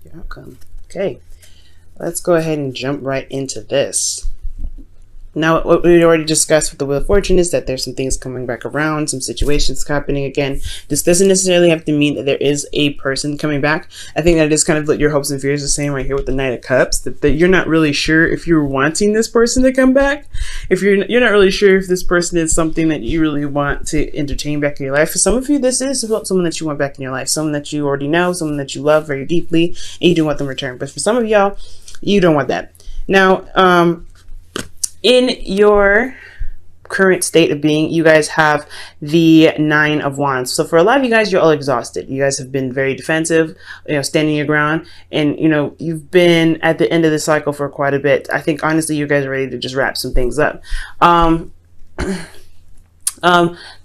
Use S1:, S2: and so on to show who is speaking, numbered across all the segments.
S1: the outcome. Okay, let's go ahead and jump right into this. Now, what we already discussed with the Wheel of Fortune is that there's some things coming back around, some situations happening again. This doesn't necessarily have to mean that there is a person coming back. I think that is kind of what your hopes and fears are saying right here with the Knight of Cups, that you're not really sure if you're wanting this person to come back. If you're not really sure if this person is something that you really want to entertain back in your life. For some of you, this is someone that you want back in your life, someone that you already know, someone that you love very deeply, and you do want them to return. But for some of y'all, you don't want that. Now, in your current state of being, you guys have the Nine of Wands. So for a lot of you guys, you're all exhausted. You guys have been very defensive, standing your ground, and you've been at the end of the cycle for quite a bit. I think honestly, you guys are ready to just wrap some things up. The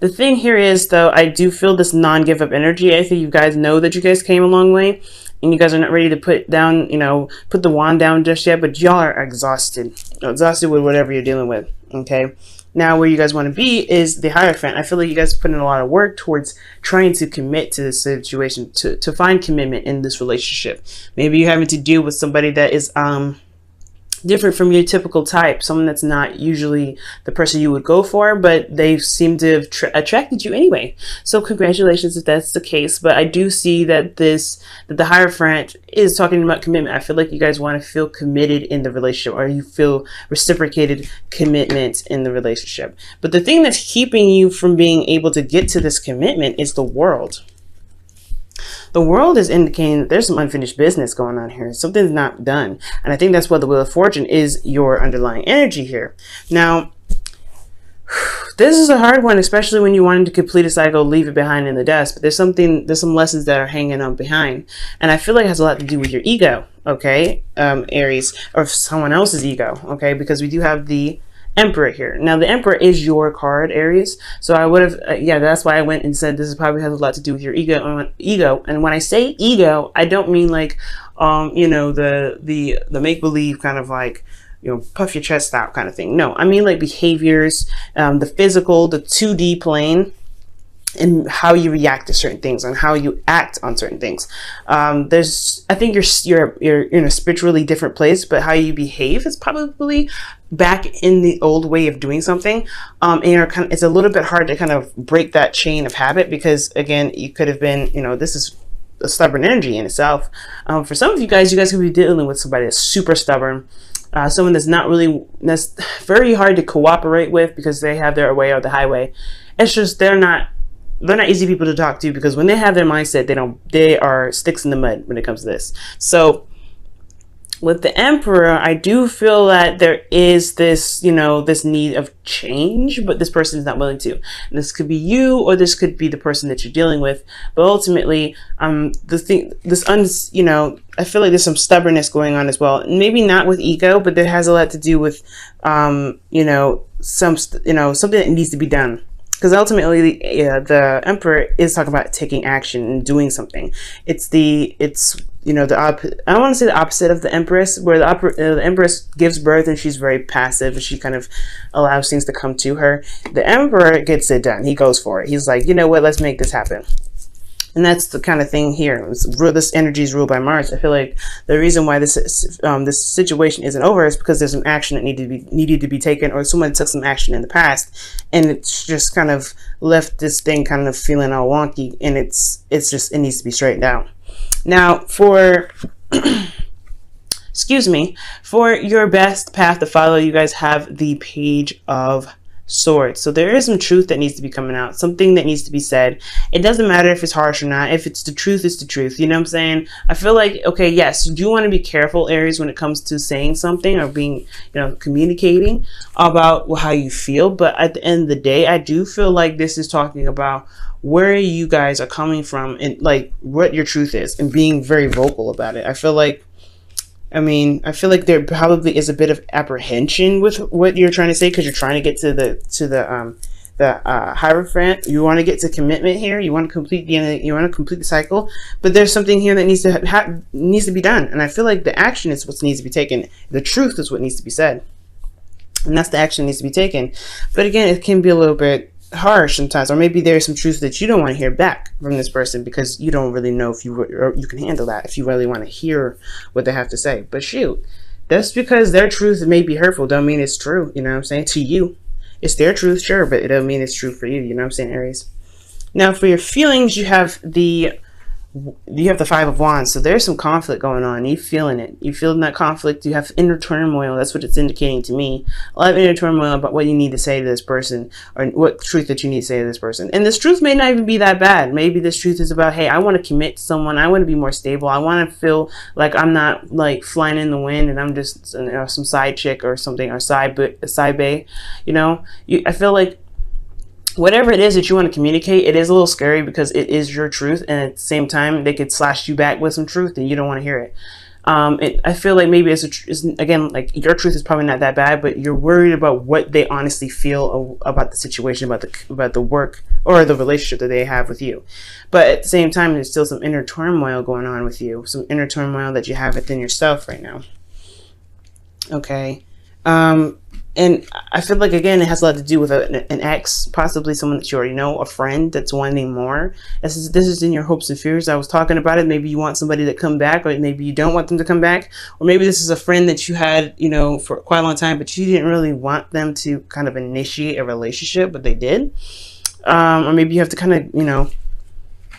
S1: thing here is, though, I do feel this non-give up energy. I think you guys know that you guys came a long way, and you guys are not ready to put the wand down just yet, but y'all are exhausted with whatever you're dealing with. Okay, now where you guys want to be is the Hierophant. I feel like you guys put in a lot of work towards trying to commit to this situation, to find commitment in this relationship. Maybe you're having to deal with somebody that is different from your typical type, someone that's not usually the person you would go for, but they seem to have attracted you anyway. So congratulations if that's the case. But I do see that the Hierophant is talking about commitment. I feel like you guys want to feel committed in the relationship, or you feel reciprocated commitment in the relationship. But the thing that's keeping you from being able to get to this commitment is the World. The World is indicating that there's some unfinished business going on here. Something's not done. And I think that's what the Wheel of Fortune is, your underlying energy here. Now, this is a hard one, especially when you wanted to complete a cycle, leave it behind in the dust. But there's some lessons that are hanging on behind. And I feel like it has a lot to do with your ego, okay, Aries, or someone else's ego, okay, because we do have the Emperor here. Now the Emperor is your card, Aries. So I would have, that's why I went and said this probably has a lot to do with your ego. And when I say ego, I don't mean like, the make-believe kind of like, puff your chest out kind of thing. No, I mean like behaviors, the physical, the 2D plane, and how you react to certain things and how you act on certain things. I think you're in a spiritually different place, but how you behave is probably back in the old way of doing something. And it's a little bit hard to kind of break that chain of habit, because again, you could have been, this is a stubborn energy in itself. For some of you guys could be dealing with somebody that's super stubborn, someone that's very hard to cooperate with because they have their way or the highway. It's just they're not easy people to talk to, because when they have their mindset, they are sticks in the mud when it comes to this. So with the Emperor, I do feel that there is this, this need of change, but this person is not willing to. And this could be you, or this could be the person that you're dealing with. But ultimately, I feel like there's some stubbornness going on as well. Maybe not with ego, but that has a lot to do with, something that needs to be done. Because ultimately, the Emperor is talking about taking action and doing something. I don't want to say the opposite of the Empress, where the Empress gives birth and she's very passive and she kind of allows things to come to her. The Emperor gets it done. He goes for it. He's like, you know what, let's make this happen. And that's the kind of thing here. This energy is ruled by Mars. I feel like the reason why this situation isn't over is because there's some action that needed to be taken, or someone took some action in the past, and it's just kind of left this thing kind of feeling all wonky, and it needs to be straightened out. Now, for for your best path to follow, you guys have the Page of Swords. So there is some truth that needs to be coming out, something that needs to be said. It doesn't matter if it's harsh or not. If it's the truth, it's the truth. You know what I'm saying? I feel like, okay, yes, you do want to be careful, Aries, when it comes to saying something or being, communicating about how you feel. But at the end of the day, I do feel like this is talking about where you guys are coming from and like what your truth is, and being very vocal about it. I feel like there probably is a bit of apprehension with what you're trying to say, because you're trying to get to the Hierophant. You want to get to commitment here. You want to complete the cycle, but there's something here that needs to be done. And I feel like the action is what needs to be taken. The truth is what needs to be said, and that's the action that needs to be taken. But again, it can be a little bit harsh sometimes, or maybe there's some truth that you don't want to hear back from this person because you don't really know if you can handle that, if you really want to hear what they have to say. But shoot, that's because their truth may be hurtful, don't mean it's true. You know what I'm saying? To you, it's their truth, sure, but it doesn't mean it's true for you. You know what I'm saying, Aries? Now, for your feelings, you have the Five of Wands. So there's some conflict going on. You feeling it. You feeling that conflict. You have inner turmoil. That's what it's indicating to me. A lot of inner turmoil about what you need to say to this person, or what truth that you need to say to this person. And this truth may not even be that bad. Maybe this truth is about, hey, I want to commit to someone. I want to be more stable. I want to feel like I'm not like flying in the wind and I'm just some side chick or something, or side bae. You know, I feel like whatever it is that you want to communicate, it is a little scary because it is your truth, and at the same time they could slash you back with some truth and you don't want to hear it. I feel like maybe it's again, like, your truth is probably not that bad, but you're worried about what they honestly feel about the situation, about the work or the relationship that they have with you. But at the same time, there's still some inner turmoil going on with you, some inner turmoil that you have within yourself right now. Okay. And I feel like, again, it has a lot to do with an ex, possibly someone that you already know, a friend that's wanting more. This is in your hopes and fears. I was talking about it. Maybe you want somebody to come back, or maybe you don't want them to come back. Or maybe this is a friend that you had, you know, for quite a long time, but you didn't really want them to kind of initiate a relationship, but they did. Or maybe you have to kind of, you know,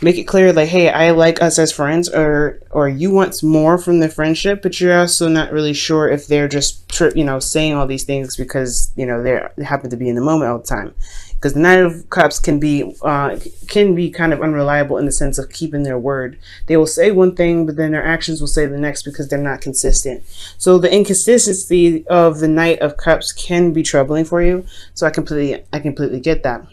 S1: make it clear, like, hey, I like us as friends, or you want more from the friendship, but you're also not really sure if they're just, you know, saying all these things because, you know, they happen to be in the moment all the time. Because the Knight of Cups can be kind of unreliable in the sense of keeping their word. They will say one thing, but then their actions will say the next because they're not consistent. So the inconsistency of the Knight of Cups can be troubling for you. So I completely get that.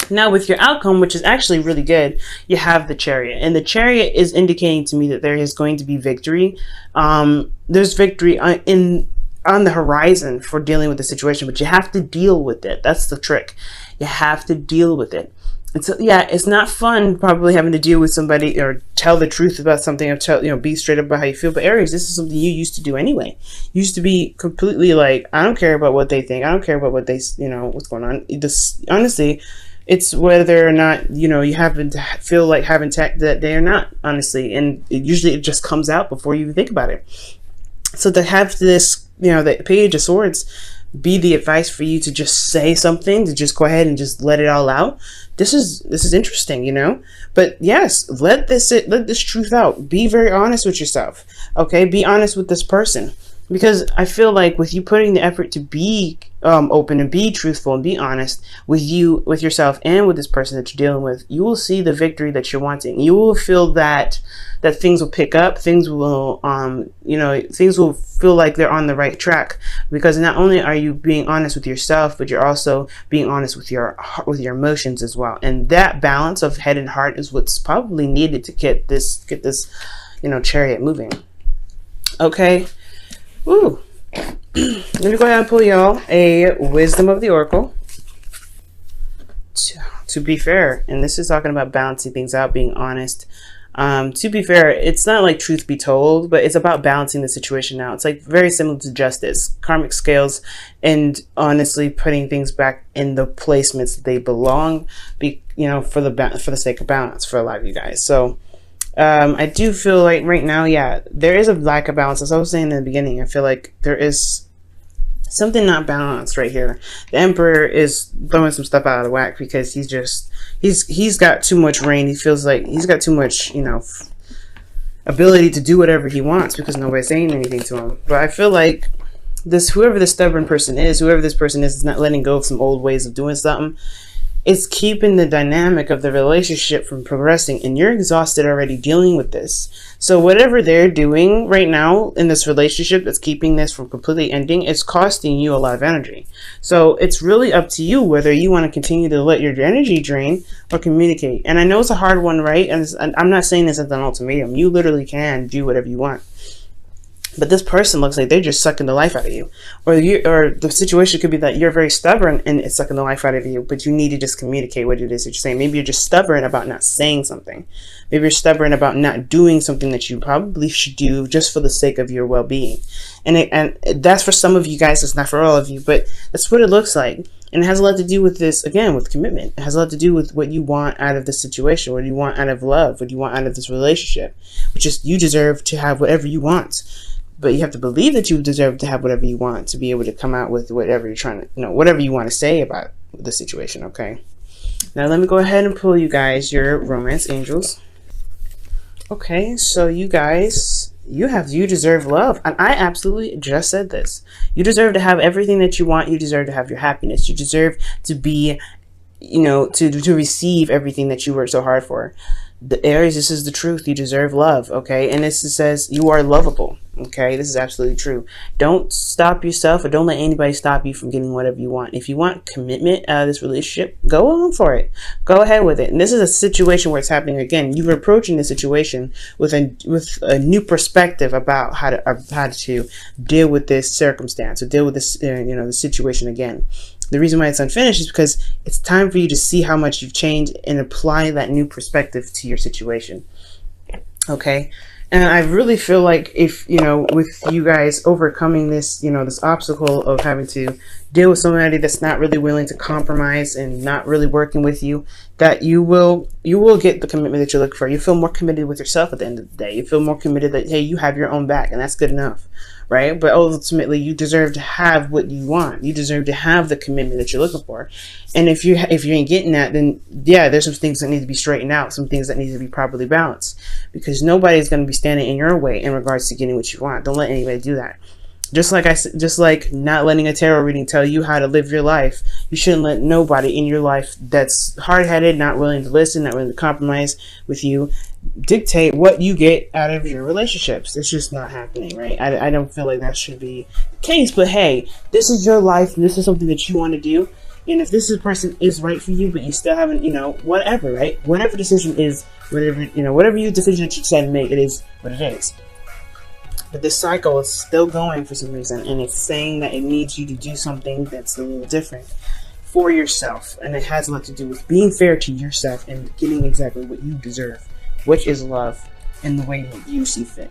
S1: Now, with your outcome, which is actually really good, you have the Chariot. And the Chariot is indicating to me that there is going to be victory. There's victory on the horizon for dealing with the situation, but you have to deal with it. That's the trick. You have to deal with it. And so, yeah, it's not fun probably having to deal with somebody or tell the truth about something, or tell, you know, be straight up about how you feel. But Aries, this is something you used to do anyway. You used to be completely like, I don't care about what they think. I don't care about what they, you know, what's going on. Honestly, it's whether or not, you know, you happen to feel like having tech that day or not, honestly. And usually it just comes out before you even think about it. So to have this, you know, the Page of Swords be the advice for you to just say something, to just go ahead and just let it all out. This is interesting, you know. But yes, let this truth out. Be very honest with yourself. Okay, be honest with this person. Because I feel like with you putting the effort to be open and be truthful and be honest with yourself and with this person that you're dealing with, you will see the victory that you're wanting. You will feel that things will pick up. Things will, you know, things will feel like they're on the right track. Because not only are you being honest with yourself, but you're also being honest with your emotions as well. And that balance of head and heart is what's probably needed to get this, you know, Chariot moving. Okay. Woo. Let me go ahead and pull y'all a Wisdom of the Oracle. To be fair, and this is talking about balancing things out, being honest. To be fair, it's not like truth be told, but it's about balancing the situation out. It's like very similar to justice, karmic scales, and honestly putting things back in the placements that they belong. You know, for the sake of balance for a lot of you guys. So. I do feel like right now, yeah, there is a lack of balance. As I was saying in the beginning, I feel like there is something not balanced right here. The Emperor is throwing some stuff out of whack because he's got too much reign. He feels like he's got too much, you know, ability to do whatever he wants because nobody's saying anything to him. But I feel like whoever this stubborn person is not letting go of some old ways of doing something. It's keeping the dynamic of the relationship from progressing, and you're exhausted already dealing with this. So whatever they're doing right now in this relationship that's keeping this from completely ending, it's costing you a lot of energy. So it's really up to you whether you want to continue to let your energy drain or communicate. And I know it's a hard one, right? And I'm not saying this as an ultimatum. You literally can do whatever you want. But this person looks like they're just sucking the life out of you. Or the situation could be that you're very stubborn and it's sucking the life out of you, but you need to just communicate what it is that you're saying. Maybe you're just stubborn about not saying something. Maybe you're stubborn about not doing something that you probably should do just for the sake of your well-being. And that's for some of you guys, it's not for all of you, but that's what it looks like. And it has a lot to do with this, again, with commitment. It has a lot to do with what you want out of this situation, what you want out of love, what you want out of this relationship, which is you deserve to have whatever you want. But you have to believe that you deserve to have whatever you want to be able to come out with whatever you're trying to, whatever you want to say about the situation, okay? Now let me go ahead and pull you guys your romance angels. Okay, so you guys, you deserve love. And I absolutely just said this. You deserve to have everything that you want. You deserve to have your happiness. You deserve to be, to receive everything that you worked so hard for. The Aries, this is the truth. You deserve love, okay? And this says you are lovable, okay? This is absolutely true. Don't stop yourself, or don't let anybody stop you from getting whatever you want. If you want commitment out of this relationship, go on for it. Go ahead with it. And this is a situation where it's happening again. You're approaching the situation with a new perspective about how to deal with this circumstance, or deal with this, the situation again. The reason why it's unfinished is because it's time for you to see how much you've changed and apply that new perspective to your situation. Okay? And I really feel like if, with you guys overcoming this, this obstacle of having to deal with somebody that's not really willing to compromise and not really working with you, that you will get the commitment that you're looking for. You feel more committed with yourself at the end of the day. You feel more committed that, hey, you have your own back, and that's good enough. Right? But ultimately, you deserve to have what you want. You deserve to have the commitment that you're looking for. And if you ain't getting that, then yeah, there's some things that need to be straightened out, some things that need to be properly balanced, because nobody's going to be standing in your way in regards to getting what you want. Don't let anybody do that. Just like not letting a tarot reading tell you how to live your life, you shouldn't let nobody in your life that's hard-headed, not willing to listen, not willing to compromise with you, dictate what you get out of your relationships. It's just not happening, right? I don't feel like that should be the case. But hey, this is your life, and this is something that you want to do. And if this person is right for you, but you still haven't, whatever, right? Whatever decision is, whatever your decision that you decide to make, it is what it is. But this cycle is still going for some reason, and it's saying that it needs you to do something that's a little different for yourself. And it has a lot to do with being fair to yourself and getting exactly what you deserve, which is love in the way that you see fit.